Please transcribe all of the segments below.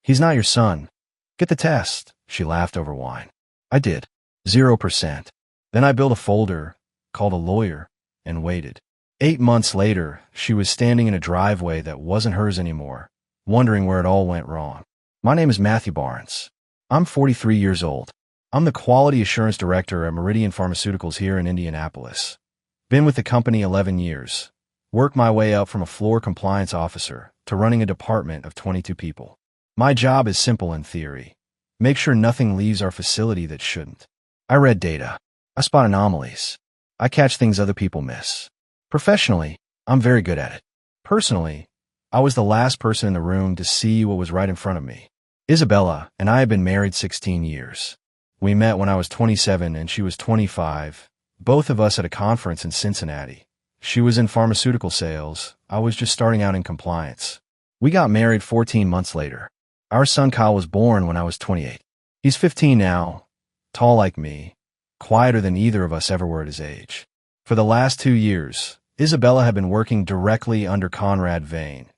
He's not your son. Get the test. She laughed over wine. I did. 0%. Then I built a folder, called a lawyer, and waited. 8 months later, she was standing in a driveway that wasn't hers anymore, wondering where it all went wrong. My name is Matthew Barnes. I'm 43 years old. I'm the Quality Assurance Director at Meridian Pharmaceuticals here in Indianapolis. Been with the company 11 years. Worked my way up from a floor compliance officer to running a department of 22 people. My job is simple in theory. Make sure nothing leaves our facility that shouldn't. I read data. I spot anomalies. I catch things other people miss. Professionally, I'm very good at it. Personally, I was the last person in the room to see what was right in front of me. Isabella and I have been married 16 years. We met when I was 27 and she was 25, both of us at a conference in Cincinnati. She was in pharmaceutical sales. I was just starting out in compliance. We got married 14 months later. Our son Kyle was born when I was 28. He's 15 now, tall like me, quieter than either of us ever were at his age. For the last 2 years, Isabella had been working directly under Conrad Vane,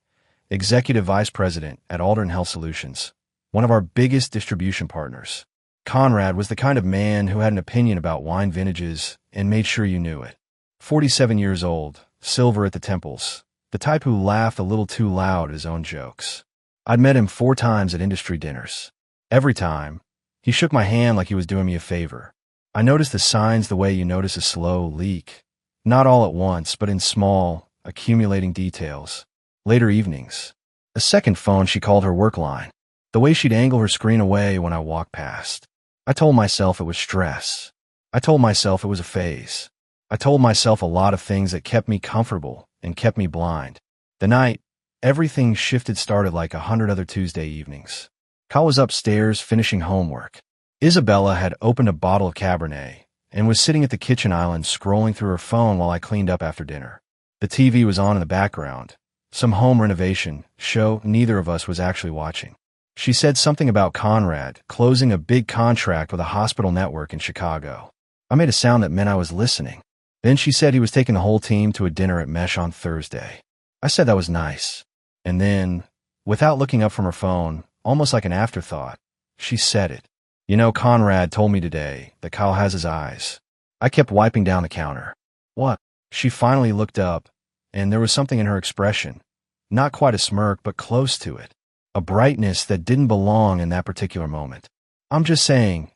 Executive Vice President at Aldrin Health Solutions, one of our biggest distribution partners. Conrad was the kind of man who had an opinion about wine vintages and made sure you knew it. 47 years old, silver at the temples, the type who laughed a little too loud at his own jokes. I'd met him 4 times at industry dinners. Every time, he shook my hand like he was doing me a favor. I noticed the signs the way you notice a slow leak. Not all at once, but in small, accumulating details. Later evenings. A second phone she called her work line. The way she'd angle her screen away when I walked past. I told myself it was stress. I told myself it was a phase. I told myself a lot of things that kept me comfortable and kept me blind. The night, everything started like 100 other Tuesday evenings. Kyle was upstairs finishing homework. Isabella had opened a bottle of Cabernet and was sitting at the kitchen island scrolling through her phone while I cleaned up after dinner. The TV was on in the background. Some home renovation show neither of us was actually watching. She said something about Conrad closing a big contract with a hospital network in Chicago. I made a sound that meant I was listening. Then she said he was taking the whole team to a dinner at Mesh on Thursday. I said that was nice. And then, without looking up from her phone, almost like an afterthought, she said it. You know, Conrad told me today that Kyle has his eyes. I kept wiping down the counter. What? She finally looked up, and there was something in her expression. Not quite a smirk, but close to it. A brightness that didn't belong in that particular moment. I'm just saying,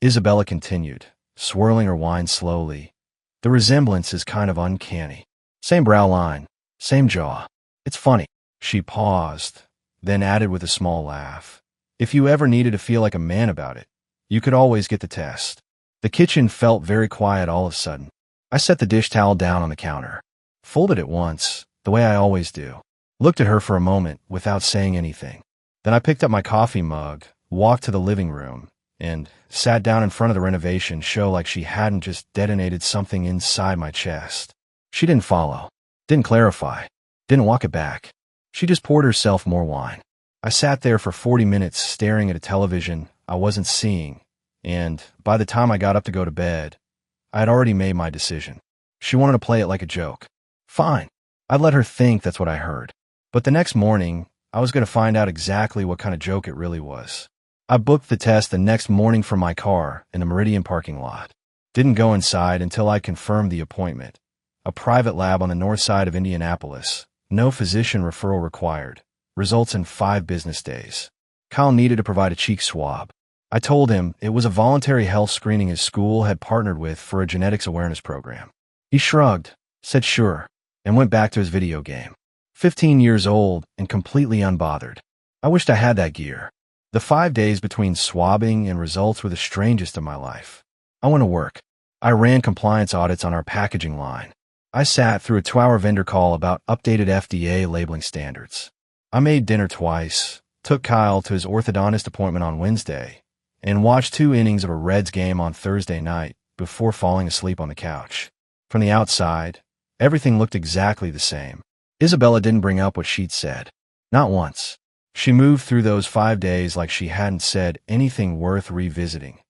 Isabella continued, swirling her wine slowly. The resemblance is kind of uncanny. Same brow line, same jaw. It's funny. She paused, then added with a small laugh. If you ever needed to feel like a man about it, you could always get the test. The kitchen felt very quiet all of a sudden. I set the dish towel down on the counter, folded it once, the way I always do, looked at her for a moment without saying anything. Then I picked up my coffee mug, walked to the living room, and sat down in front of the renovation show like she hadn't just detonated something inside my chest. She didn't follow, didn't clarify, didn't walk it back. She just poured herself more wine. I sat there for 40 minutes staring at a television I wasn't seeing, and by the time I got up to go to bed, I had already made my decision. She wanted to play it like a joke. Fine. I'd let her think that's what I heard. But the next morning, I was going to find out exactly what kind of joke it really was. I booked the test the next morning from my car in the Meridian parking lot. Didn't go inside until I confirmed the appointment. A private lab on the north side of Indianapolis. No physician referral required. Results in 5 business days. Kyle needed to provide a cheek swab. I told him it was a voluntary health screening his school had partnered with for a genetics awareness program. He shrugged, said sure, and went back to his video game. 15 years old and completely unbothered. I wished I had that gear. The 5 days between swabbing and results were the strangest of my life. I went to work. I ran compliance audits on our packaging line. I sat through a 2-hour vendor call about updated FDA labeling standards. I made dinner twice, took Kyle to his orthodontist appointment on Wednesday, and watched 2 innings of a Reds game on Thursday night before falling asleep on the couch. From the outside, everything looked exactly the same. Isabella didn't bring up what she'd said. Not once. She moved through those 5 days like she hadn't said anything worth revisiting.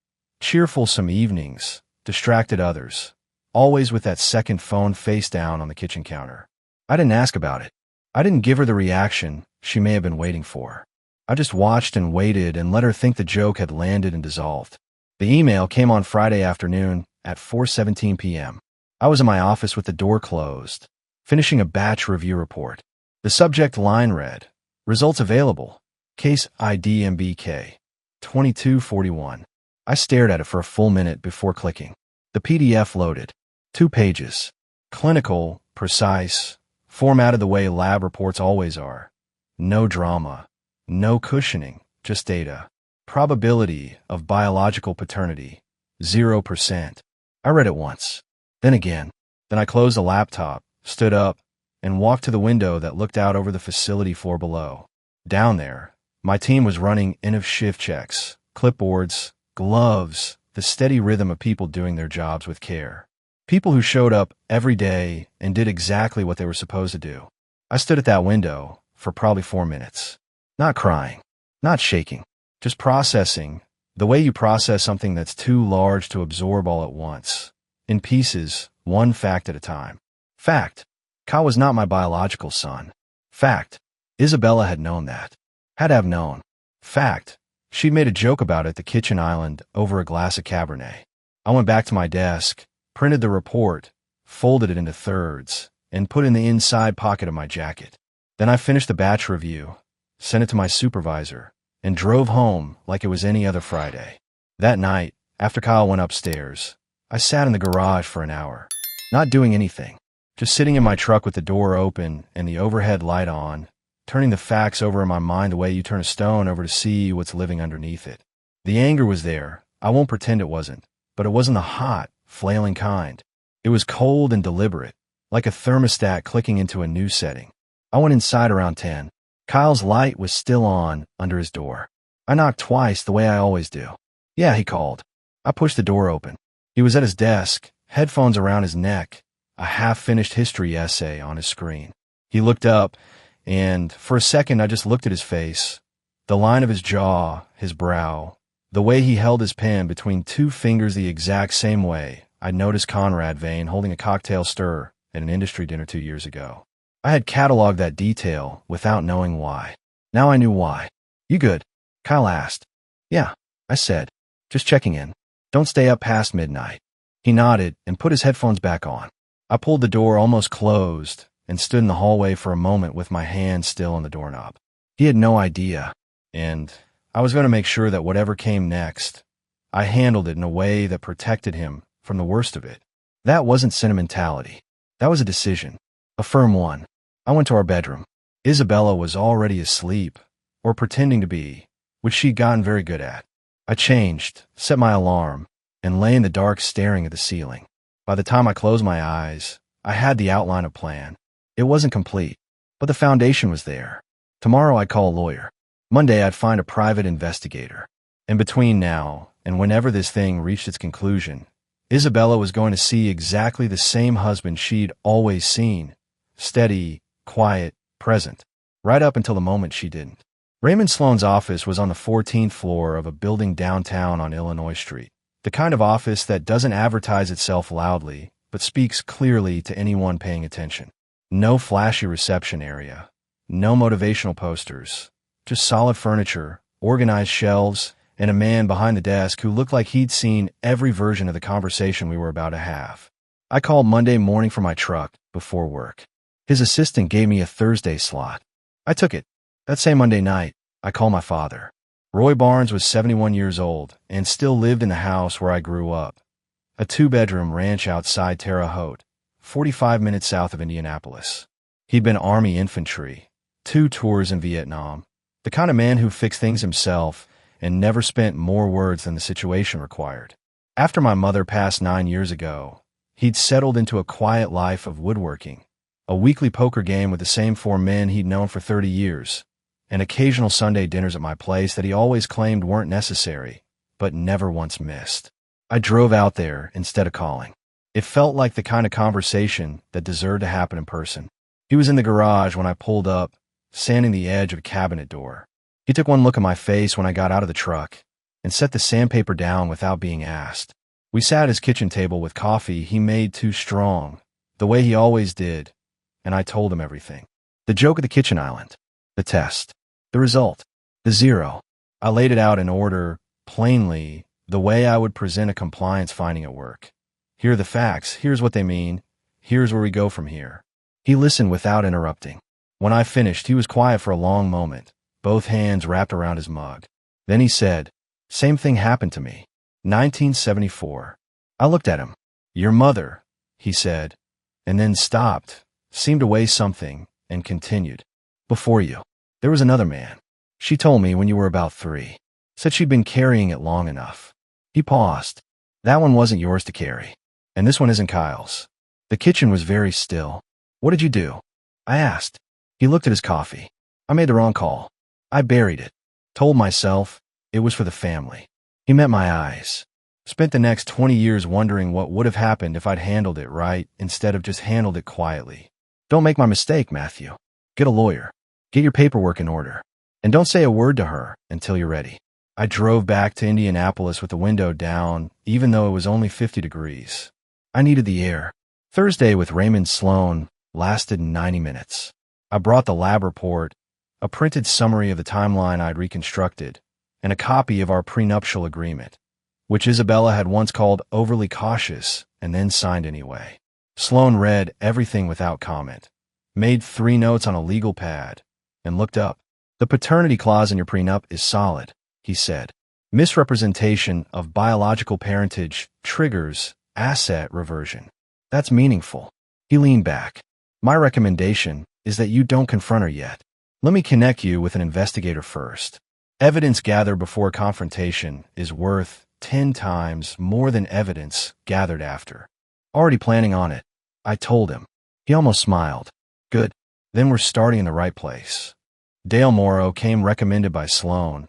Cheerful some evenings, distracted others, always with that second phone face down on the kitchen counter. I didn't ask about it. I didn't give her the reaction she may have been waiting for. I just watched and waited and let her think the joke had landed and dissolved. The email came on Friday afternoon at 4:17 p.m. I was in my office with the door closed, finishing a batch review report. The subject line read, "Results available. Case ID MBK 2241. I stared at it for a full minute before clicking. The PDF loaded. 2 pages. Clinical, precise, formatted the way lab reports always are. No drama. No cushioning, just data. Probability of biological paternity, 0%. I read it once. Then again. Then I closed the laptop, stood up, and walked to the window that looked out over the facility floor below. Down there, my team was running end-of-shift checks, clipboards, gloves, the steady rhythm of people doing their jobs with care. People who showed up every day and did exactly what they were supposed to do. I stood at that window for probably 4 minutes. Not crying, not shaking, just processing, the way you process something that's too large to absorb all at once. In pieces, one fact at a time. Fact, Kyle was not my biological son. Fact, Isabella had known that. Had to have known. Fact, she'd made a joke about it at the kitchen island over a glass of Cabernet. I went back to my desk, printed the report, folded it into thirds, and put it in the inside pocket of my jacket. Then I finished the batch review, sent it to my supervisor, and drove home like it was any other Friday. That night, after Kyle went upstairs, I sat in the garage for an hour, not doing anything, just sitting in my truck with the door open and the overhead light on, turning the facts over in my mind the way you turn a stone over to see what's living underneath it. The anger was there. I won't pretend it wasn't, but it wasn't the hot, flailing kind. It was cold and deliberate, like a thermostat clicking into a new setting. I went inside around 10. Kyle's light was still on under his door. I knocked twice the way I always do. "Yeah," he called. I pushed the door open. He was at his desk, headphones around his neck, a half-finished history essay on his screen. He looked up, and for a second I just looked at his face, the line of his jaw, his brow, the way he held his pen between 2 fingers the exact same way I'd noticed Conrad Vane holding a cocktail stir at an industry dinner 2 years ago. I had cataloged that detail without knowing why. Now I knew why. "You good?" Kyle asked. "Yeah," I said. "Just checking in. Don't stay up past midnight." He nodded and put his headphones back on. I pulled the door almost closed and stood in the hallway for a moment with my hand still on the doorknob. He had no idea, and I was going to make sure that whatever came next, I handled it in a way that protected him from the worst of it. That wasn't sentimentality. That was a decision. A firm one. I went to our bedroom. Isabella was already asleep, or pretending to be, which she'd gotten very good at. I changed, set my alarm, and lay in the dark staring at the ceiling. By the time I closed my eyes, I had the outline of plan. It wasn't complete, but the foundation was there. Tomorrow I'd call a lawyer. Monday I'd find a private investigator. And between now and whenever this thing reached its conclusion, Isabella was going to see exactly the same husband she'd always seen. Steady, quiet, present, right up until the moment she didn't. Raymond Sloan's office was on the 14th floor of a building downtown on Illinois Street, the kind of office that doesn't advertise itself loudly, but speaks clearly to anyone paying attention. No flashy reception area, no motivational posters, just solid furniture, organized shelves, and a man behind the desk who looked like he'd seen every version of the conversation we were about to have. I called Monday morning for my truck before work. His assistant gave me a Thursday slot. I took it. That same Monday night, I called my father. Roy Barnes was 71 years old and still lived in the house where I grew up, a 2-bedroom ranch outside Terre Haute, 45 minutes south of Indianapolis. He'd been Army infantry, 2 tours in Vietnam, the kind of man who fixed things himself and never spent more words than the situation required. After my mother passed 9 years ago, he'd settled into a quiet life of woodworking, a weekly poker game with the same 4 men he'd known for 30 years, and occasional Sunday dinners at my place that he always claimed weren't necessary, but never once missed. I drove out there instead of calling. It felt like the kind of conversation that deserved to happen in person. He was in the garage when I pulled up, sanding the edge of a cabinet door. He took one look at my face when I got out of the truck and set the sandpaper down without being asked. We sat at his kitchen table with coffee he made too strong, the way he always did, and I told him everything. The joke at the kitchen island, the test, the result. The zero. I laid it out in order, plainly, the way I would present a compliance finding at work. Here are the facts. Here's what they mean. Here's where we go from here. He listened without interrupting. When I finished, he was quiet for a long moment, both hands wrapped around his mug. Then he said, "Same thing happened to me. 1974. I looked at him. Your mother," he said, and then stopped, seemed to weigh something, and continued. "Before you, there was another man. She told me when you were about 3. Said she'd been carrying it long enough." He paused. "That one wasn't yours to carry. And this one isn't Kyle's." The kitchen was very still. "What did you do?" I asked. He looked at his coffee. "I made the wrong call. I buried it. Told myself it was for the family." He met my eyes. Spent the next 20 years wondering what would have happened if I'd handled it right instead of just handled it quietly. "Don't make my mistake, Matthew. Get a lawyer. Get your paperwork in order. And don't say a word to her until you're ready." I drove back to Indianapolis with the window down, even though it was only 50 degrees. I needed the air. Thursday with Raymond Sloan lasted 90 minutes. I brought the lab report, a printed summary of the timeline I'd reconstructed, and a copy of our prenuptial agreement, which Isabella had once called overly cautious and then signed anyway. Sloan read everything without comment, made 3 notes on a legal pad, and looked up. "The paternity clause in your prenup is solid," he said. "Misrepresentation of biological parentage triggers asset reversion. That's meaningful." He leaned back. "My recommendation is that you don't confront her yet. Let me connect you with an investigator first. Evidence gathered before confrontation is worth 10 times more than evidence gathered after." "Already planning on it," I told him. He almost smiled. "Good. Then we're starting in the right place." Dale Morrow came recommended by Sloan,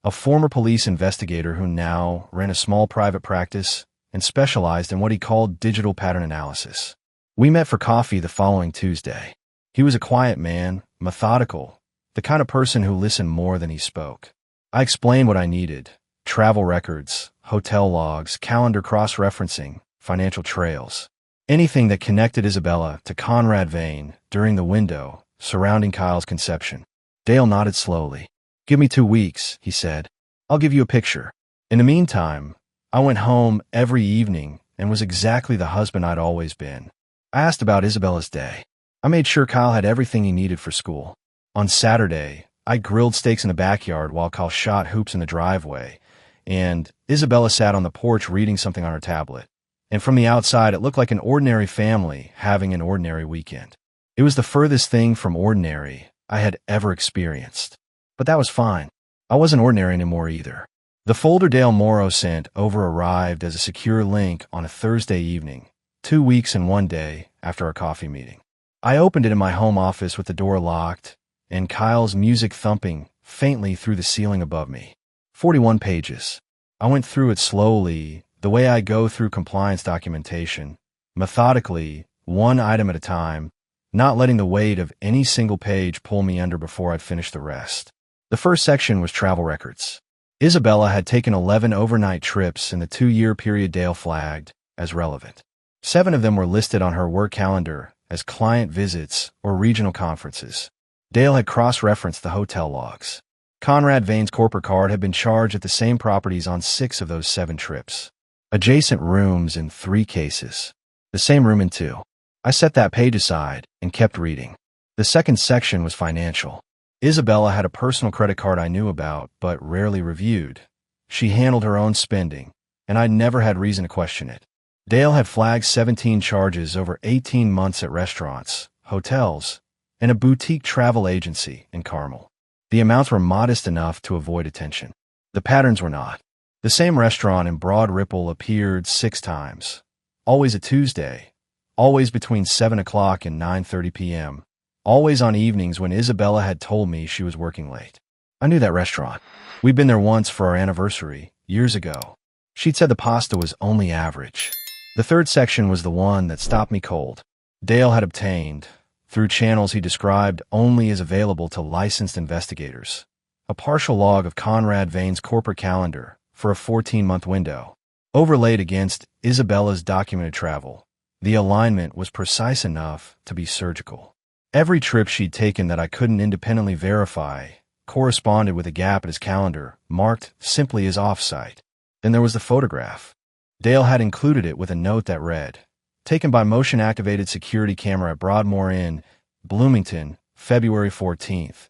a former police investigator who now ran a small private practice and specialized in what he called digital pattern analysis. We met for coffee the following Tuesday. He was a quiet man, methodical, the kind of person who listened more than he spoke. I explained what I needed: travel records, hotel logs, calendar cross-referencing, financial trails, anything that connected Isabella to Conrad Vane during the window surrounding Kyle's conception. Dale nodded slowly. "Give me 2 weeks," he said. "I'll give you a picture." In the meantime, I went home every evening and was exactly the husband I'd always been. I asked about Isabella's day. I made sure Kyle had everything he needed for school. On Saturday, I grilled steaks in the backyard while Kyle shot hoops in the driveway, and Isabella sat on the porch reading something on her tablet. And from the outside, it looked like an ordinary family having an ordinary weekend. It was the furthest thing from ordinary I had ever experienced. But that was fine. I wasn't ordinary anymore either. The folder Dale Morrow sent over arrived as a secure link on a Thursday evening, 2 weeks and 1 day after our coffee meeting. I opened it in my home office with the door locked and Kyle's music thumping faintly through the ceiling above me. 41 pages. I went through it slowly, the way I go through compliance documentation, methodically, one item at a time, not letting the weight of any single page pull me under before I'd finished the rest. The first section was travel records. Isabella had taken 11 overnight trips in the 2-year period Dale flagged as relevant. 7 of them were listed on her work calendar as client visits or regional conferences. Dale had cross-referenced the hotel logs. Conrad Vane's corporate card had been charged at the same properties on 6 of those 7 trips. Adjacent rooms in 3 cases. The same room in 2. I set that page aside and kept reading. The second section was financial. Isabella had a personal credit card I knew about, but rarely reviewed. She handled her own spending, and I'd never had reason to question it. Dale had flagged 17 charges over 18 months at restaurants, hotels, and a boutique travel agency in Carmel. The amounts were modest enough to avoid attention. The patterns were not. The same restaurant in Broad Ripple appeared 6 times. Always a Tuesday. Always between 7 o'clock and 9:30 p.m. Always on evenings when Isabella had told me she was working late. I knew that restaurant. We'd been there once for our anniversary, years ago. She'd said the pasta was only average. The third section was the one that stopped me cold. Dale had obtained, through channels he described only as available to licensed investigators, a partial log of Conrad Vane's corporate calendar for a 14-month window. Overlaid against Isabella's documented travel, the alignment was precise enough to be surgical. Every trip she'd taken that I couldn't independently verify corresponded with a gap in his calendar, marked simply as off-site. Then there was the photograph. Dale had included it with a note that read, "Taken by motion-activated security camera at Broadmoor Inn, Bloomington, February 14th.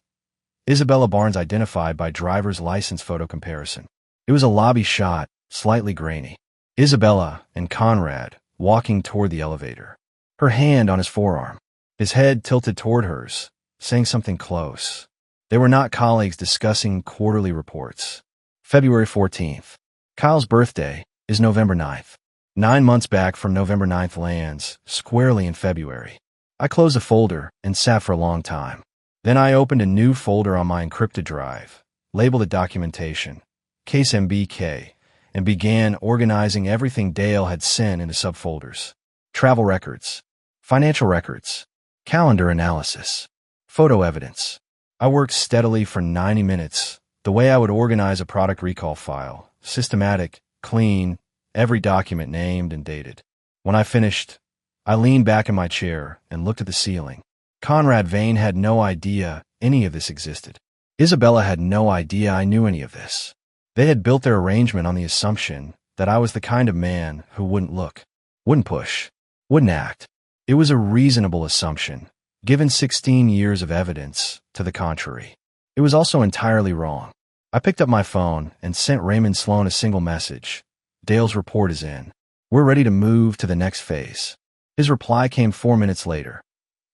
Isabella Barnes identified by driver's license photo comparison." It was a lobby shot, slightly grainy. Isabella and Conrad walking toward the elevator. Her hand on his forearm. His head tilted toward hers, saying something close. They were not colleagues discussing quarterly reports. February 14th. Kyle's birthday is November 9th. 9 months back from November 9th lands, squarely in February. I closed a folder and sat for a long time. Then I opened a new folder on my encrypted drive, labeled it Documentation, Case MBK, and began organizing everything Dale had sent into subfolders. Travel records, financial records, calendar analysis, photo evidence. I worked steadily for 90 minutes, the way I would organize a product recall file, systematic, clean, every document named and dated. When I finished, I leaned back in my chair and looked at the ceiling. Conrad Vane had no idea any of this existed. Isabella had no idea I knew any of this. They had built their arrangement on the assumption that I was the kind of man who wouldn't look, wouldn't push, wouldn't act. It was a reasonable assumption, given 16 years of evidence to the contrary. It was also entirely wrong. I picked up my phone and sent Raymond Sloan a single message. "Dale's report is in. We're ready to move to the next phase." His reply came 4 minutes later.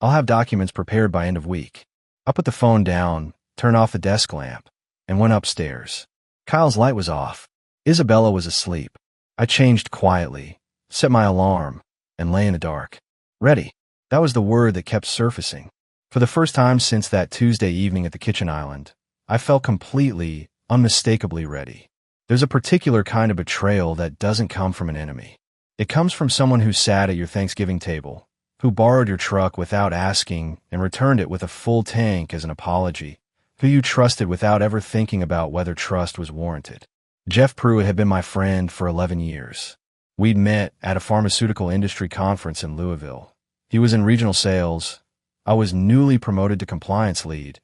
"I'll have documents prepared by end of week." I put the phone down, turned off the desk lamp, and went upstairs. Kyle's light was off. Isabella was asleep. I changed quietly, set my alarm, and lay in the dark. Ready. That was the word that kept surfacing. For the first time since that Tuesday evening at the kitchen island, I felt completely, unmistakably ready. There's a particular kind of betrayal that doesn't come from an enemy. It comes from someone who sat at your Thanksgiving table, who borrowed your truck without asking and returned it with a full tank as an apology, who you trusted without ever thinking about whether trust was warranted. Jeff Pruitt had been my friend for 11 years. We'd met at a pharmaceutical industry conference in Louisville. He was in regional sales. I was newly promoted to compliance lead,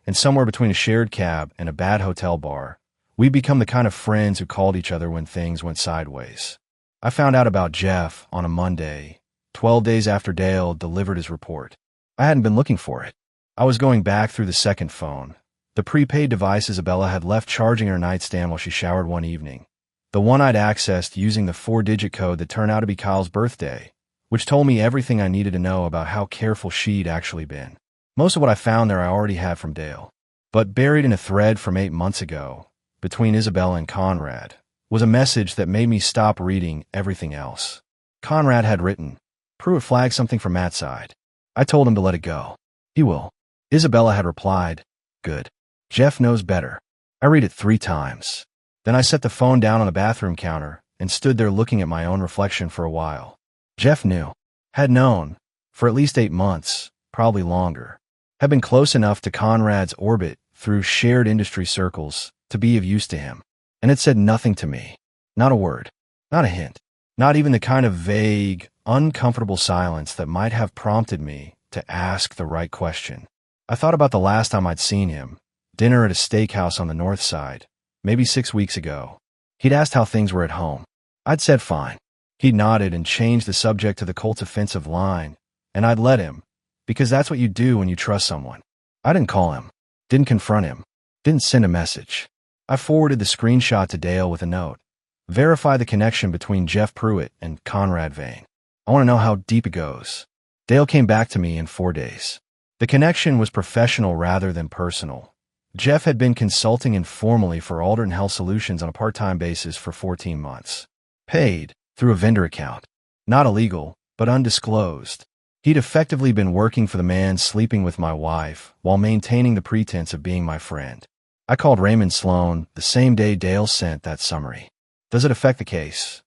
and somewhere between a shared cab and a bad hotel bar, we'd become the kind of friends who called each other when things went sideways. I found out about Jeff on a Monday, 12 days after Dale delivered his report. I hadn't been looking for it. I was going back through the second phone, the prepaid device Isabella had left charging her nightstand while she showered one evening, the one I'd accessed using the 4-digit code that turned out to be Kyle's birthday, which told me everything I needed to know about how careful she'd actually been. Most of what I found there I already had from Dale. But buried in a thread from 8 months ago, between Isabella and Conrad, was a message that made me stop reading everything else. Conrad had written, "Pruitt flagged something from Matt's side. I told him to let it go. He will." Isabella had replied, "Good. Jeff knows better." I read it 3 times. Then I set the phone down on the bathroom counter and stood there looking at my own reflection for a while. Jeff knew, had known, for at least 8 months, probably longer, had been close enough to Conrad's orbit through shared industry circles to be of use to him, and had said nothing to me. Not a word, not a hint, not even the kind of vague, uncomfortable silence that might have prompted me to ask the right question. I thought about the last time I'd seen him, dinner at a steakhouse on the north side, maybe 6 weeks ago. He'd asked how things were at home. I'd said fine. He'd nodded and changed the subject to the Colts' offensive line, and I'd let him, because that's what you do when you trust someone. I didn't call him, didn't confront him, didn't send a message. I forwarded the screenshot to Dale with a note. Verify the connection between Jeff Pruitt and Conrad Vane. I want to know how deep it goes. Dale came back to me in 4 days. The connection was professional rather than personal. Jeff had been consulting informally for Alderton Health Solutions on a part-time basis for 14 months. Paid through a vendor account. Not illegal, but undisclosed. He'd effectively been working for the man sleeping with my wife while maintaining the pretense of being my friend. I called Raymond Sloan the same day Dale sent that summary. "Does it affect the case?"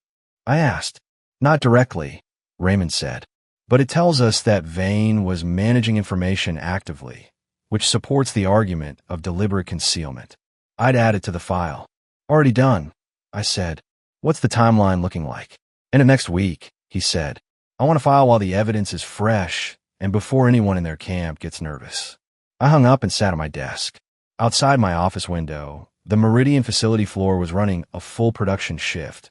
I asked. "Not directly," Raymond said. "But it tells us that Vane was managing information actively, which supports the argument of deliberate concealment." I'd add it to the file. "Already done," I said. "What's the timeline looking like?" "End of next week," he said. "I want to file while the evidence is fresh and before anyone in their camp gets nervous." I hung up and sat at my desk. Outside my office window, the Meridian facility floor was running a full production shift.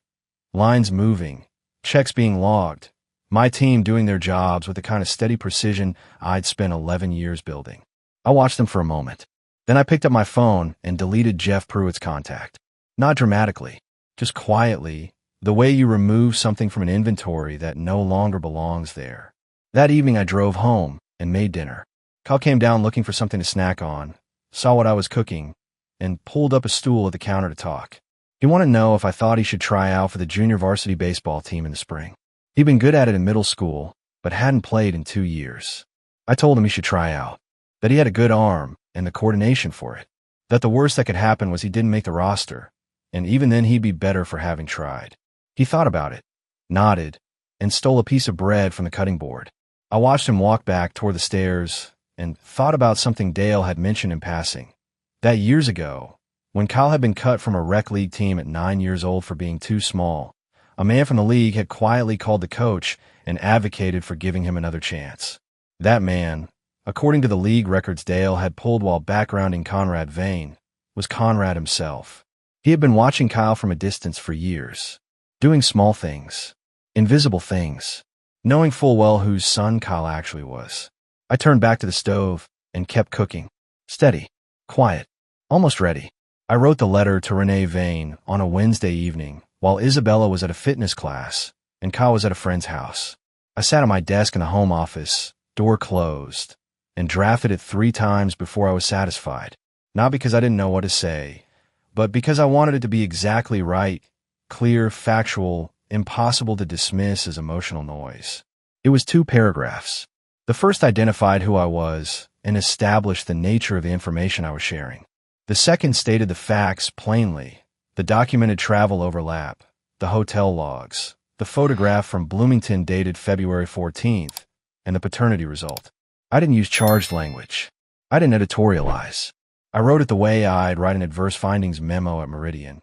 Lines moving, checks being logged, my team doing their jobs with the kind of steady precision I'd spent 11 years building. I watched them for a moment. Then I picked up my phone and deleted Jeff Pruitt's contact. Not dramatically, just quietly, the way you remove something from an inventory that no longer belongs there. That evening I drove home and made dinner. Kyle came down looking for something to snack on, saw what I was cooking, and pulled up a stool at the counter to talk. He wanted to know if I thought he should try out for the junior varsity baseball team in the spring. He'd been good at it in middle school, but hadn't played in 2 years. I told him he should try out, that he had a good arm and the coordination for it, that the worst that could happen was he didn't make the roster, and even then he'd be better for having tried. He thought about it, nodded, and stole a piece of bread from the cutting board. I watched him walk back toward the stairs and thought about something Dale had mentioned in passing. That years ago, when Kyle had been cut from a rec league team at 9 years old for being too small, a man from the league had quietly called the coach and advocated for giving him another chance. That man, according to the league records Dale had pulled while backgrounding Conrad Vane, was Conrad himself. He had been watching Kyle from a distance for years, doing small things, invisible things, knowing full well whose son Kyle actually was. I turned back to the stove and kept cooking, steady, quiet, almost ready. I wrote the letter to Renee Vane on a Wednesday evening while Isabella was at a fitness class and Kyle was at a friend's house. I sat at my desk in the home office, door closed, and drafted it 3 times before I was satisfied. Not because I didn't know what to say, but because I wanted it to be exactly right, clear, factual, impossible to dismiss as emotional noise. It was 2 paragraphs. The first identified who I was and established the nature of the information I was sharing. The second stated the facts plainly, the documented travel overlap, the hotel logs, the photograph from Bloomington dated February 14th, and the paternity result. I didn't use charged language. I didn't editorialize. I wrote it the way I'd write an adverse findings memo at Meridian.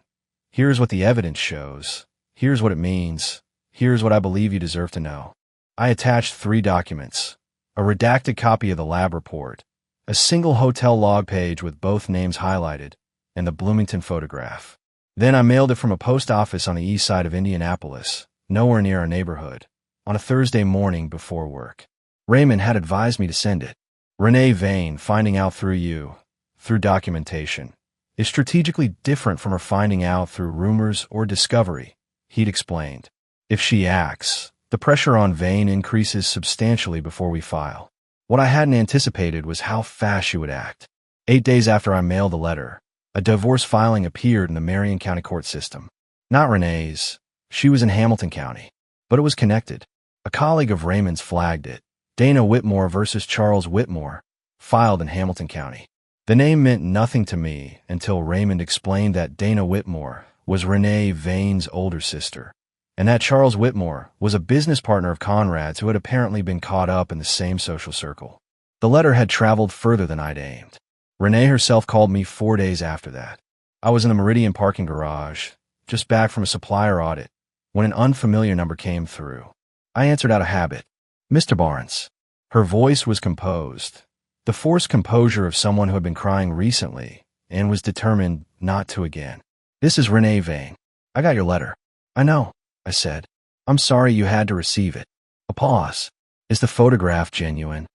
Here's what the evidence shows. Here's what it means. Here's what I believe you deserve to know. I attached 3 documents: a redacted copy of the lab report, a single hotel log page with both names highlighted, and the Bloomington photograph. Then I mailed it from a post office on the east side of Indianapolis, nowhere near our neighborhood, on a Thursday morning before work. Raymond had advised me to send it. Renee Vane, finding out through you, through documentation, is strategically different from her finding out through rumors or discovery, he'd explained. If she acts, the pressure on Vane increases substantially before we file. What I hadn't anticipated was how fast she would act. 8 days after I mailed the letter, a divorce filing appeared in the Marion County court system. Not Renee's. She was in Hamilton County. But it was connected. A colleague of Raymond's flagged it. Dana Whitmore versus Charles Whitmore, filed in Hamilton County. The name meant nothing to me until Raymond explained that Dana Whitmore was Renee Vane's older sister, and that Charles Whitmore was a business partner of Conrad's who had apparently been caught up in the same social circle. The letter had traveled further than I'd aimed. Renee herself called me 4 days after that. I was in the Meridian parking garage, just back from a supplier audit, when an unfamiliar number came through. I answered out of habit. Mr. Barnes. Her voice was composed, the forced composure of someone who had been crying recently and was determined not to again. This is Renee Vane. I got your letter. I know, I said. I'm sorry you had to receive it. A pause. Is the photograph genuine?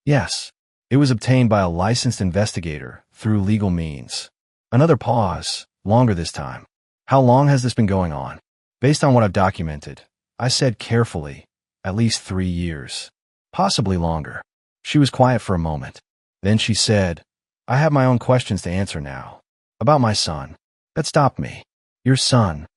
Yes. It was obtained by a licensed investigator through legal means. Another pause, longer this time. How long has this been going on? Based on what I've documented, I said carefully, at least 3 years. Possibly longer. She was quiet for a moment. Then she said, I have my own questions to answer now. About my son. That stopped me. Your son.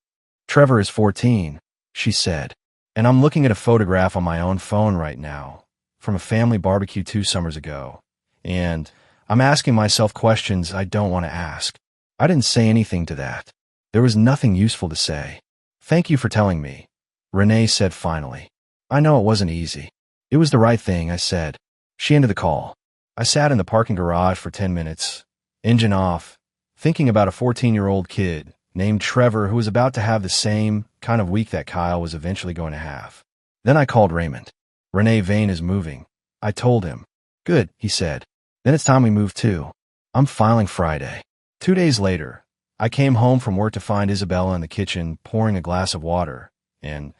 Trevor is 14, she said. And I'm looking at a photograph on my own phone right now, from a family barbecue 2 summers ago. And I'm asking myself questions I don't want to ask. I didn't say anything to that. There was nothing useful to say. Thank you for telling me, Renee said finally. I know it wasn't easy. It was the right thing, I said. She ended the call. I sat in the parking garage for 10 minutes, engine off, thinking about a 14-year-old kid named Trevor who was about to have the same kind of week that Kyle was eventually going to have. Then I called Raymond. Renee Vane is moving. I told him. Good, he said. Then it's time we move too. I'm filing Friday. 2 days later, I came home from work to find Isabella in the kitchen pouring a glass of water, and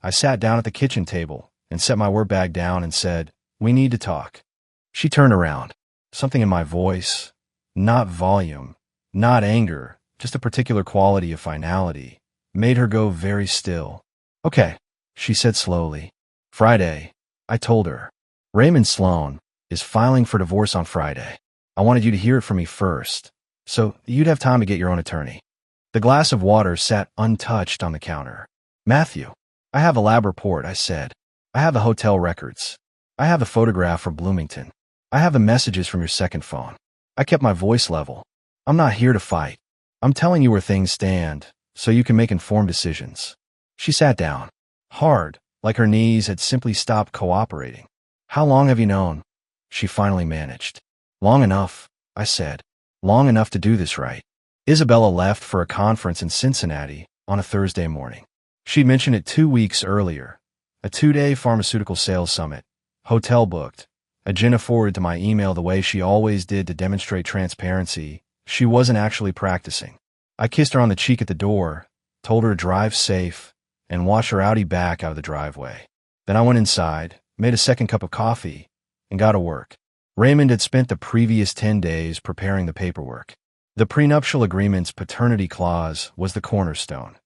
I sat down at the kitchen table and set my work bag down and said, "We need to talk." She turned around. Something in my voice, not volume, not anger, just a particular quality of finality, made her go very still. "Okay," she said slowly. "Friday," I told her. "Raymond Sloan is filing for divorce on Friday. I wanted you to hear it from me first, so you'd have time to get your own attorney." The glass of water sat untouched on the counter. "Matthew, I have a lab report," I said. "I have the hotel records. I have the photograph from Bloomington. I have the messages from your second phone." I kept my voice level. "I'm not here to fight. I'm telling you where things stand, so you can make informed decisions." She sat down, hard, like her knees had simply stopped cooperating. "How long have you known?" she finally managed. "Long enough," I said. "Long enough to do this right." Isabella left for a conference in Cincinnati on a Thursday morning. She'd mentioned it 2 weeks earlier. A 2-day pharmaceutical sales summit, hotel booked, agenda forwarded to my email the way she always did to demonstrate transparency. She wasn't actually practicing. I kissed her on the cheek at the door, told her to drive safe, and watch her Audi back out of the driveway. Then I went inside, made a second cup of coffee, and got to work. Raymond had spent the previous 10 days preparing the paperwork. The prenuptial agreement's paternity clause was the cornerstone.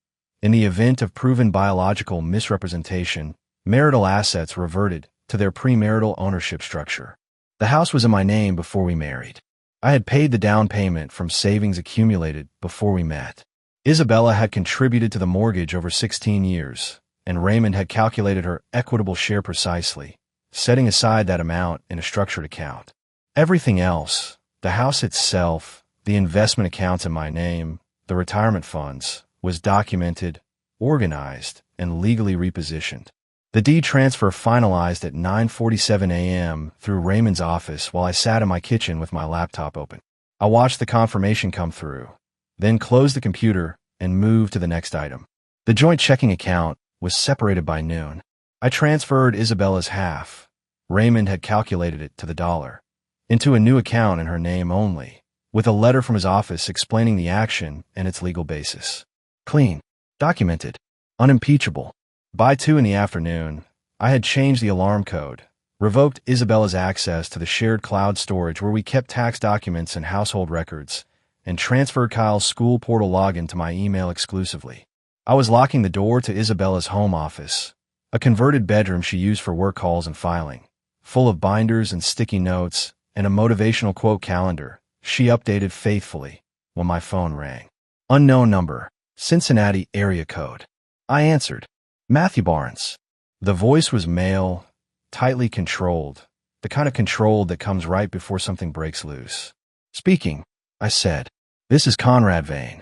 In the event of proven biological misrepresentation, marital assets reverted to their premarital ownership structure. The house was in my name before we married. I had paid the down payment from savings accumulated before we met. Isabella had contributed to the mortgage over 16 years, and Raymond had calculated her equitable share precisely, setting aside that amount in a structured account. Everything else, the house itself, the investment accounts in my name, the retirement funds, was documented, organized, and legally repositioned. The deed transfer finalized at 9:47 a.m. through Raymond's office while I sat in my kitchen with my laptop open. I watched the confirmation come through, then closed the computer and moved to the next item. The joint checking account was separated by noon. I transferred Isabella's half. Raymond had calculated it to the dollar, into a new account in her name only, with a letter from his office explaining the action and its legal basis. Clean, documented, unimpeachable. By 2 in the afternoon, I had changed the alarm code, revoked Isabella's access to the shared cloud storage where we kept tax documents and household records, and transferred Kyle's school portal login to my email exclusively. I was locking the door to Isabella's home office, a converted bedroom she used for work calls and filing, full of binders and sticky notes and a motivational quote calendar she updated faithfully when my phone rang. Unknown number, Cincinnati area code. I answered. "Matthew Barnes." The voice was male, tightly controlled, the kind of control that comes right before something breaks loose. "Speaking," I said. "This is Conrad Vane."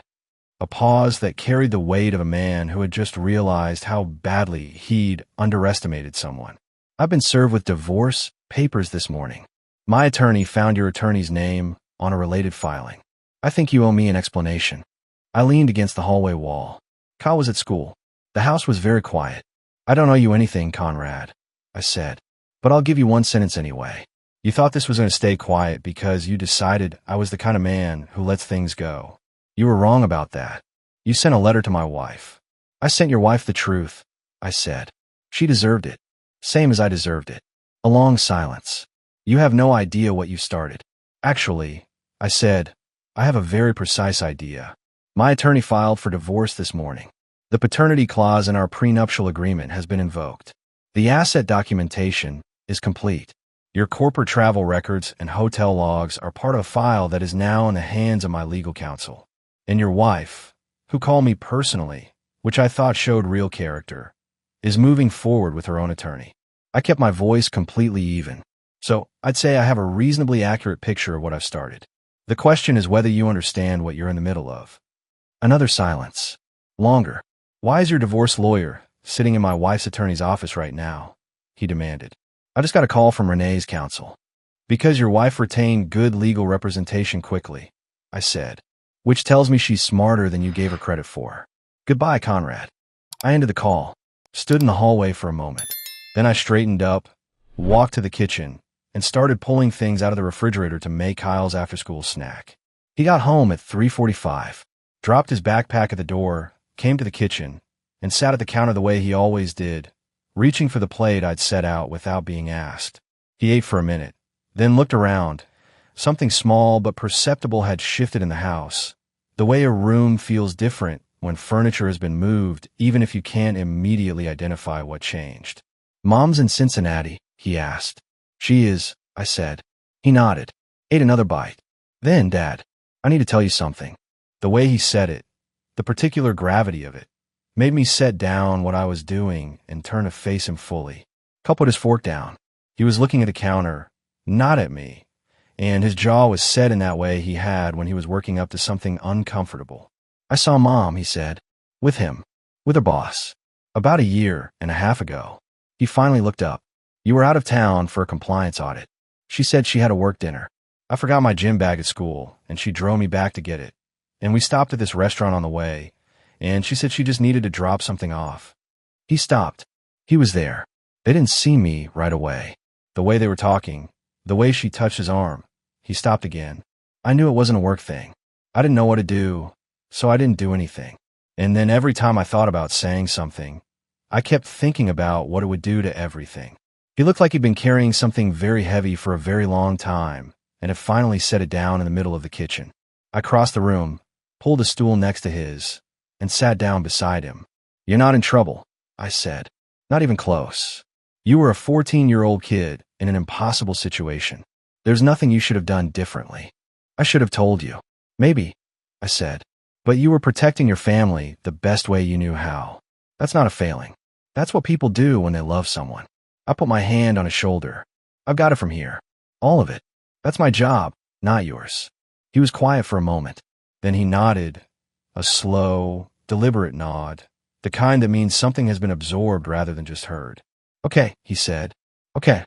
A pause that carried the weight of a man who had just realized how badly he'd underestimated someone. "I've been served with divorce papers this morning. My attorney found your attorney's name on a related filing. I think you owe me an explanation." I leaned against the hallway wall. Kyle was at school. The house was very quiet. "I don't owe you anything, Conrad," I said, "but I'll give you one sentence anyway. You thought this was going to stay quiet because you decided I was the kind of man who lets things go. You were wrong about that. You sent a letter to my wife." "I sent your wife the truth," I said. "She deserved it. Same as I deserved it." A long silence. "You have no idea what you started." "Actually," I said, "I have a very precise idea. My attorney filed for divorce this morning. The paternity clause in our prenuptial agreement has been invoked. The asset documentation is complete. Your corporate travel records and hotel logs are part of a file that is now in the hands of my legal counsel. And your wife, who called me personally, which I thought showed real character, is moving forward with her own attorney." I kept my voice completely even. "So I'd say I have a reasonably accurate picture of what I've started. The question is whether you understand what you're in the middle of." Another silence. Longer. "Why is your divorce lawyer sitting in my wife's attorney's office right now?" he demanded. "I just got a call from Renee's counsel." "Because your wife retained good legal representation quickly," I said, "which tells me she's smarter than you gave her credit for. Goodbye, Conrad." I ended the call, stood in the hallway for a moment. Then I straightened up, walked to the kitchen, and started pulling things out of the refrigerator to make Kyle's after-school snack. He got home at 3:45, dropped his backpack at the door, came to the kitchen, and sat at the counter the way he always did, reaching for the plate I'd set out without being asked. He ate for a minute, then looked around. Something small but perceptible had shifted in the house, the way a room feels different when furniture has been moved, even if you can't immediately identify what changed. "Mom's in Cincinnati," he asked. "She is," I said. He nodded, ate another bite. "Then, Dad, I need to tell you something." The way he said it, the particular gravity of it, made me set down what I was doing and turn to face him fully. Cole put his fork down. He was looking at the counter, not at me, and his jaw was set in that way he had when he was working up to something uncomfortable. "I saw Mom," he said. "With him. With her boss. About 1.5 years ago." He finally looked up. "You were out of town for a compliance audit. She said she had a work dinner. I forgot my gym bag at school, and she drove me back to get it. And we stopped at this restaurant on the way, and she said she just needed to drop something off." He stopped. He was there. They didn't see me right away. The way they were talking, the way she touched his arm. He stopped again. I knew it wasn't a work thing. I didn't know what to do, so I didn't do anything. And then every time I thought about saying something, I kept thinking about what it would do to everything. He looked like he'd been carrying something very heavy for a very long time, and had finally set it down in the middle of the kitchen. I crossed the room, pulled a stool next to his, and sat down beside him. "You're not in trouble," I said. "Not even close. You were a 14-year-old kid in an impossible situation. There's nothing you should have done differently. I should have told you. Maybe," I said. "But you were protecting your family the best way you knew how. That's not a failing. That's what people do when they love someone." I put my hand on his shoulder. "I've got it from here. All of it. That's my job, not yours." He was quiet for a moment. Then he nodded, a slow, deliberate nod, the kind that means something has been absorbed rather than just heard. "Okay," he said. "Okay,"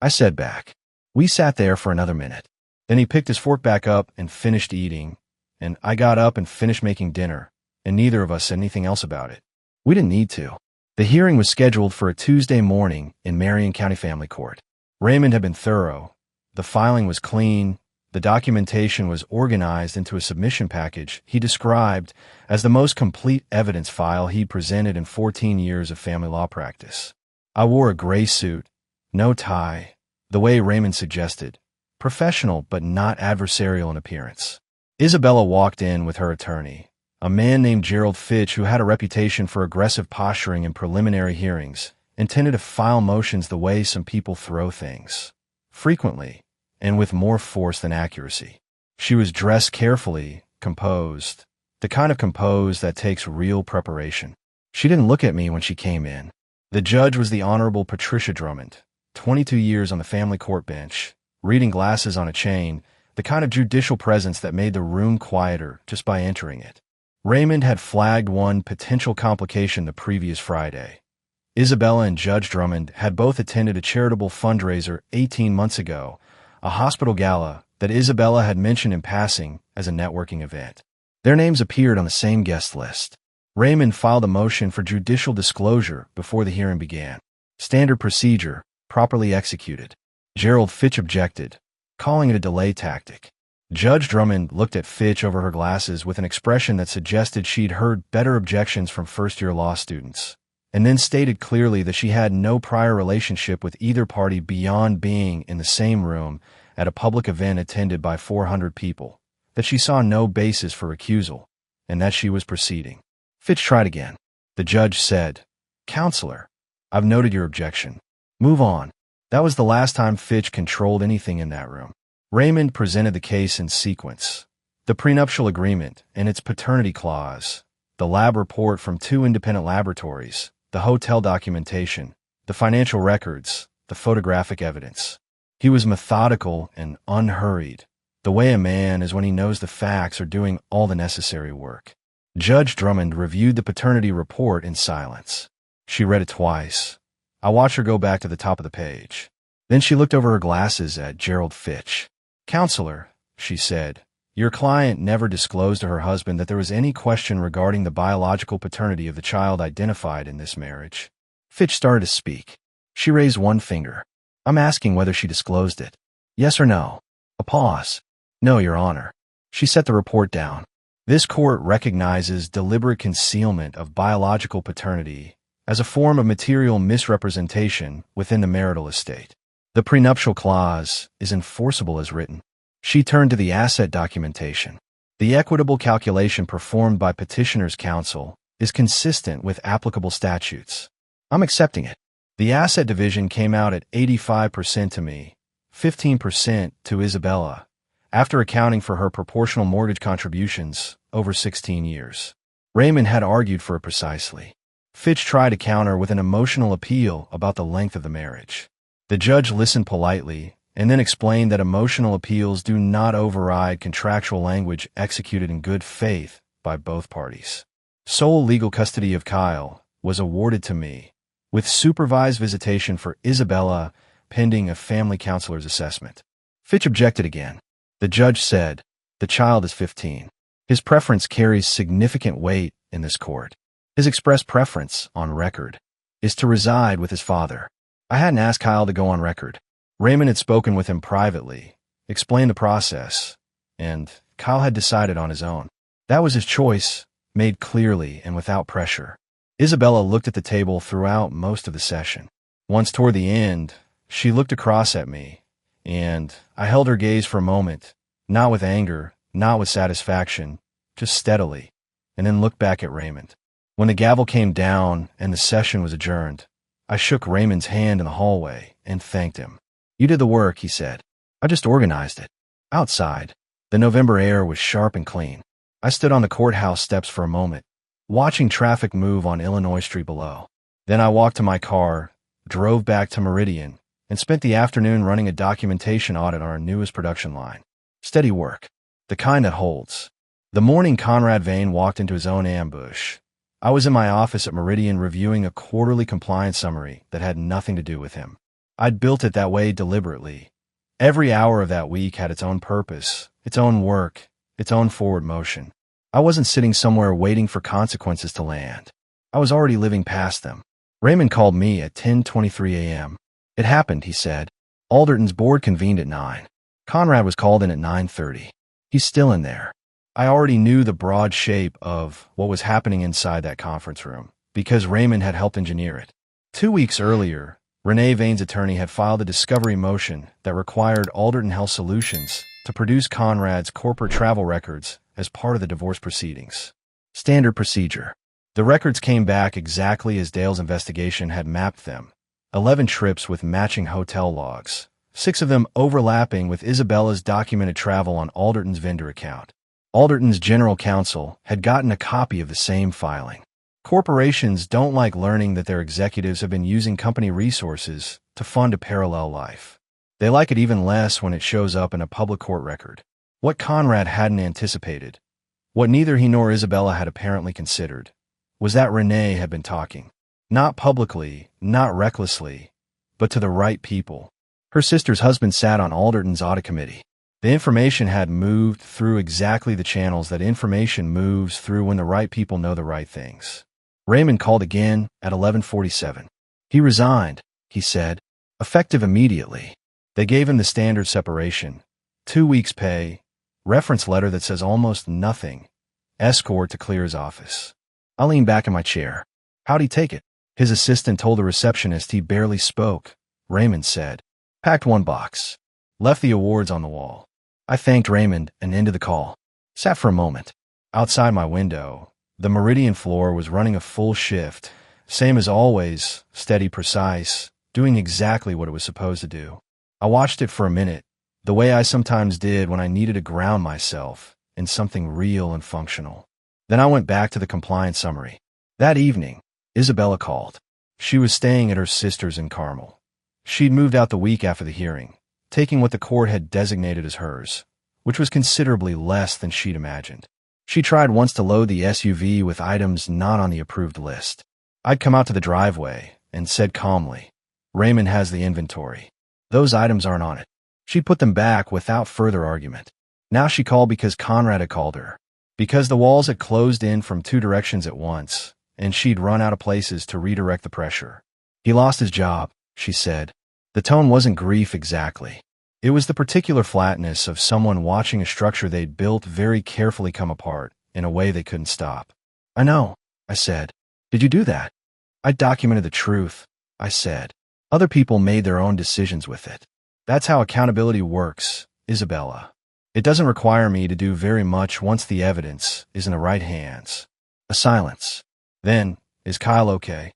I said back. We sat there for another minute. Then he picked his fork back up and finished eating, and I got up and finished making dinner, and neither of us said anything else about it. We didn't need to. The hearing was scheduled for a Tuesday morning in Marion County Family Court. Raymond had been thorough. The filing was clean. The documentation was organized into a submission package he described as the most complete evidence file he'd presented in 14 years of family law practice. I wore a gray suit, no tie, the way Raymond suggested, professional but not adversarial in appearance. Isabella walked in with her attorney, a man named Gerald Fitch who had a reputation for aggressive posturing in preliminary hearings, intended to file motions the way some people throw things, frequently, and with more force than accuracy. She was dressed carefully, composed, the kind of composed that takes real preparation. She didn't look at me when she came in. The judge was the Honorable Patricia Drummond, 22 years on the family court bench, reading glasses on a chain, the kind of judicial presence that made the room quieter just by entering it. Raymond had flagged one potential complication the previous Friday. Isabella and Judge Drummond had both attended a charitable fundraiser 18 months ago, a hospital gala that Isabella had mentioned in passing as a networking event. Their names appeared on the same guest list. Raymond filed a motion for judicial disclosure before the hearing began. Standard procedure, properly executed. Gerald Fitch objected, calling it a delay tactic. Judge Drummond looked at Fitch over her glasses with an expression that suggested she'd heard better objections from first-year law students, and then stated clearly that she had no prior relationship with either party beyond being in the same room at a public event attended by 400 people, that she saw no basis for recusal, and that she was proceeding. Fitch tried again. The judge said, "Counselor, I've noted your objection. Move on." That was the last time Fitch controlled anything in that room. Raymond presented the case in sequence. The prenuptial agreement and its paternity clause, the lab report from 2 independent laboratories, the hotel documentation, the financial records, the photographic evidence. He was methodical and unhurried, the way a man is when he knows the facts are doing all the necessary work. Judge Drummond reviewed the paternity report in silence. She read it twice. I watched her go back to the top of the page. Then she looked over her glasses at Gerald Fitch. "Counselor," she said, "your client never disclosed to her husband that there was any question regarding the biological paternity of the child identified in this marriage." Fitch started to speak. She raised one finger. I'm asking whether she disclosed it. Yes or no? A pause. No, Your Honor. She set the report down. This court recognizes deliberate concealment of biological paternity as a form of material misrepresentation within the marital estate. The prenuptial clause is enforceable as written. She turned to the asset documentation. The equitable calculation performed by petitioner's counsel is consistent with applicable statutes. I'm accepting it. The asset division came out at 85% to me, 15% to Isabella, after accounting for her proportional mortgage contributions over 16 years. Raymond had argued for it precisely. Fitch tried to counter with an emotional appeal about the length of the marriage. The judge listened politely and then explained that emotional appeals do not override contractual language executed in good faith by both parties. Sole legal custody of Kyle was awarded to me, with supervised visitation for Isabella pending a family counselor's assessment. Fitch objected again. The judge said, "The child is 15. His preference carries significant weight in this court. His express preference, on record, is to reside with his father." I hadn't asked Kyle to go on record. Raymond had spoken with him privately, explained the process, and Kyle had decided on his own. That was his choice, made clearly and without pressure. Isabella looked at the table throughout most of the session. Once toward the end, she looked across at me, and I held her gaze for a moment, not with anger, not with satisfaction, just steadily, and then looked back at Raymond. When the gavel came down and the session was adjourned, I shook Raymond's hand in the hallway and thanked him. "You did the work," he said. "I just organized it." Outside, the November air was sharp and clean. I stood on the courthouse steps for a moment, watching traffic move on Illinois Street below. Then I walked to my car, drove back to Meridian, and spent the afternoon running a documentation audit on our newest production line. Steady work, the kind that holds. The morning Conrad Vane walked into his own ambush, I was in my office at Meridian reviewing a quarterly compliance summary that had nothing to do with him. I'd built it that way deliberately. Every hour of that week had its own purpose, its own work, its own forward motion. I wasn't sitting somewhere waiting for consequences to land. I was already living past them. Raymond called me at 10:23 a.m. "It happened," he said. "Alderton's board convened at 9. Conrad was called in at 9:30. He's still in there." I already knew the broad shape of what was happening inside that conference room because Raymond had helped engineer it. 2 weeks earlier, Renee Vane's attorney had filed a discovery motion that required Alderton Health Solutions to produce Conrad's corporate travel records as part of the divorce proceedings. Standard procedure. The records came back exactly as Dale's investigation had mapped them. 11 trips with matching hotel logs, 6 of them overlapping with Isabella's documented travel on Alderton's vendor account. Alderton's general counsel had gotten a copy of the same filing. Corporations don't like learning that their executives have been using company resources to fund a parallel life. They like it even less when it shows up in a public court record. What Conrad hadn't anticipated, what neither he nor Isabella had apparently considered, was that Renee had been talking. Not publicly, not recklessly, but to the right people. Her sister's husband sat on Alderton's audit committee. The information had moved through exactly the channels that information moves through when the right people know the right things. Raymond called again at 11:47. "He resigned," he said, "effective immediately." They gave him the standard separation, 2 weeks' pay, reference letter that says almost nothing, escort to clear his office. I leaned back in my chair. How'd he take it? His assistant told the receptionist he barely spoke. Raymond said, "Packed one box. Left the awards on the wall." I thanked Raymond and ended the call. Sat for a moment. Outside my window, the Meridian floor was running a full shift, same as always, steady, precise, doing exactly what it was supposed to do. I watched it for a minute, the way I sometimes did when I needed to ground myself in something real and functional. Then I went back to the compliance summary. That evening, Isabella called. She was staying at her sister's in Carmel. She'd moved out the week after the hearing, taking what the court had designated as hers, which was considerably less than she'd imagined. She tried once to load the SUV with items not on the approved list. I'd come out to the driveway and said calmly, "Raymond has the inventory. Those items aren't on it." She put them back without further argument. Now she called because Conrad had called her, because the walls had closed in from 2 directions at once, and she'd run out of places to redirect the pressure. "He lost his job," she said. The tone wasn't grief exactly. It was the particular flatness of someone watching a structure they'd built very carefully come apart in a way they couldn't stop. I know, I said. Did you do that? I documented the truth, I said. Other people made their own decisions with it. That's how accountability works, Isabella. It doesn't require me to do very much once the evidence is in the right hands. A silence. Then, is Kyle okay?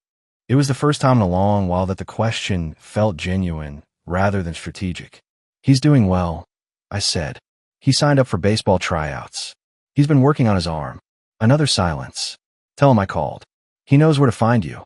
It was the first time in a long while that the question felt genuine rather than strategic. He's doing well, I said. He signed up for baseball tryouts. He's been working on his arm. Another silence. Tell him I called. He knows where to find you,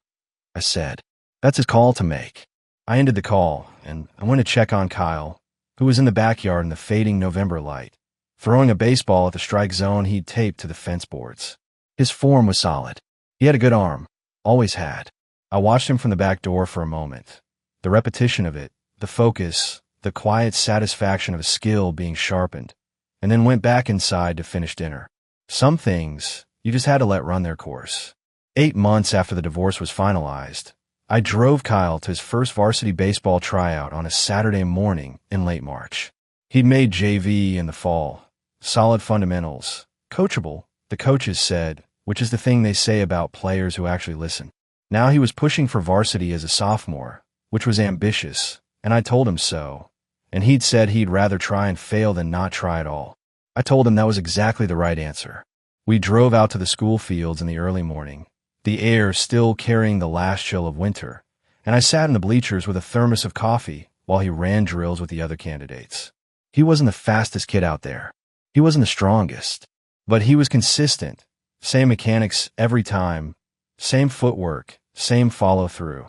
I said. That's his call to make. I ended the call, and I went to check on Kyle, who was in the backyard in the fading November light, throwing a baseball at the strike zone he'd taped to the fence boards. His form was solid. He had a good arm. Always had. I watched him from the back door for a moment. The repetition of it, the focus, the quiet satisfaction of a skill being sharpened, and then went back inside to finish dinner. Some things, you just had to let run their course. 8 months after the divorce was finalized, I drove Kyle to his first varsity baseball tryout on a Saturday morning in late March. He'd made JV in the fall. Solid fundamentals. Coachable, the coaches said, which is the thing they say about players who actually listen. Now he was pushing for varsity as a sophomore, which was ambitious, and I told him so, and he'd said he'd rather try and fail than not try at all. I told him that was exactly the right answer. We drove out to the school fields in the early morning, the air still carrying the last chill of winter, and I sat in the bleachers with a thermos of coffee while he ran drills with the other candidates. He wasn't the fastest kid out there. He wasn't the strongest, but he was consistent. Same mechanics every time, same footwork, same follow-through,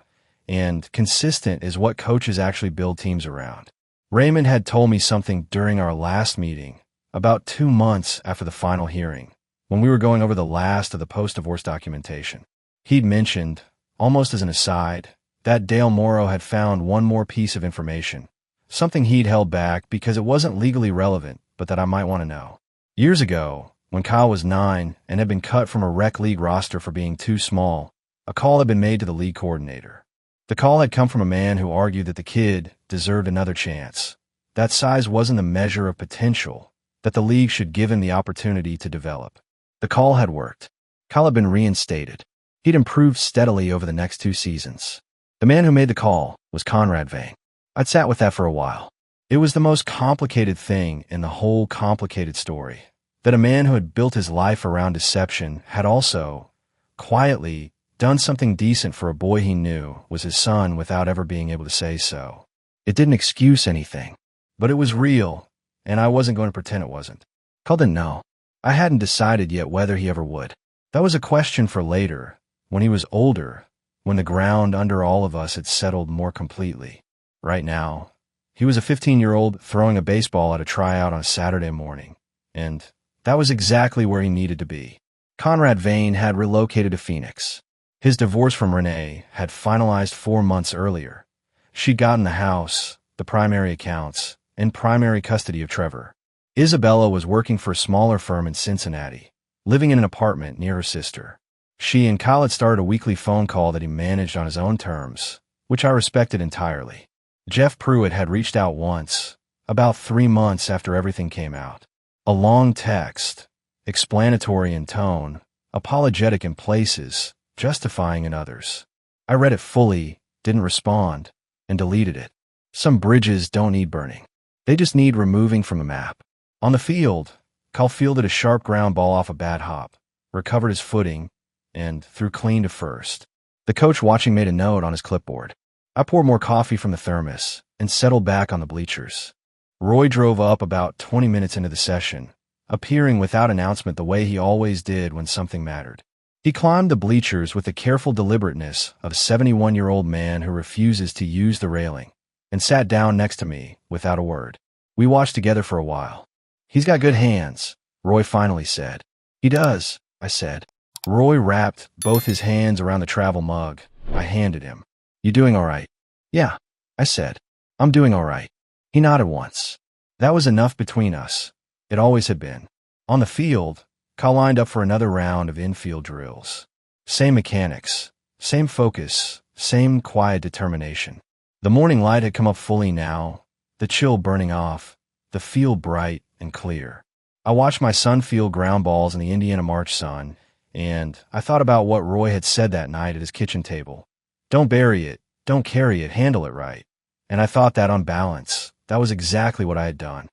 and consistent is what coaches actually build teams around. Raymond had told me something during our last meeting, about 2 months after the final hearing, when we were going over the last of the post-divorce documentation. He'd mentioned, almost as an aside, that Dale Morrow had found one more piece of information, something he'd held back because it wasn't legally relevant, but that I might want to know. Years ago, when Kyle was 9 and had been cut from a rec league roster for being too small, a call had been made to the league coordinator. The call had come from a man who argued that the kid deserved another chance. That size wasn't the measure of potential, that the league should give him the opportunity to develop. The call had worked. Kyle had been reinstated. He'd improved steadily over the next 2 seasons. The man who made the call was Conrad Vane. I'd sat with that for a while. It was the most complicated thing in the whole complicated story. That a man who had built his life around deception had also, quietly, done something decent for a boy he knew was his son without ever being able to say so. It didn't excuse anything, but it was real, and I wasn't going to pretend it wasn't. Kyle didn't know. I hadn't decided yet whether he ever would. That was a question for later, when he was older, when the ground under all of us had settled more completely. Right now, he was a 15-year-old throwing a baseball at a tryout on a Saturday morning, and that was exactly where he needed to be. Conrad Vane had relocated to Phoenix. His divorce from Renee had finalized 4 months earlier. She'd gotten the house, the primary accounts, and primary custody of Trevor. Isabella was working for a smaller firm in Cincinnati, living in an apartment near her sister. She and Kyle had started a weekly phone call that he managed on his own terms, which I respected entirely. Jeff Pruitt had reached out once, about 3 months after everything came out. A long text, explanatory in tone, apologetic in places, justifying in others. I read it fully, didn't respond, and deleted it. Some bridges don't need burning. They just need removing from the map. On the field, Kyle fielded a sharp ground ball off a bad hop, recovered his footing, and threw clean to first. The coach watching made a note on his clipboard. I poured more coffee from the thermos and settled back on the bleachers. Roy drove up about 20 minutes into the session, appearing without announcement the way he always did when something mattered. He climbed the bleachers with the careful deliberateness of a 71-year-old man who refuses to use the railing, and sat down next to me without a word. We watched together for a while. He's got good hands, Roy finally said. He does, I said. Roy wrapped both his hands around the travel mug I handed him. You doing all right? Yeah, I said. I'm doing all right. He nodded once. That was enough between us. It always had been. On the field, Kyle lined up for another round of infield drills. Same mechanics, same focus, same quiet determination. The morning light had come up fully now, the chill burning off, the field bright and clear. I watched my son field ground balls in the Indiana March sun, and I thought about what Roy had said that night at his kitchen table. Don't bury it, don't carry it, handle it right. And I thought that on balance, that was exactly what I had done.